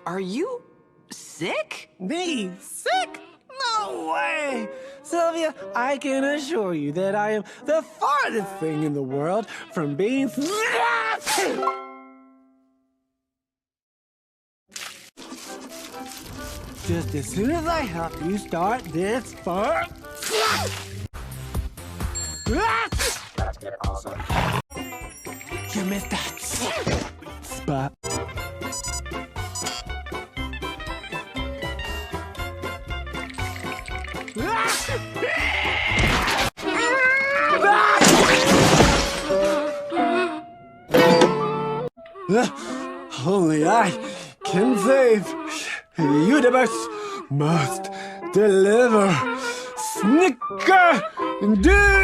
Are you sick? Me? Sick? No way! Sylvia, I can assure you that I am the farthest thing in the world from being just as soon as I help you start this far. You missed that spot. Only I can save. The universe must deliver. Snicker! Do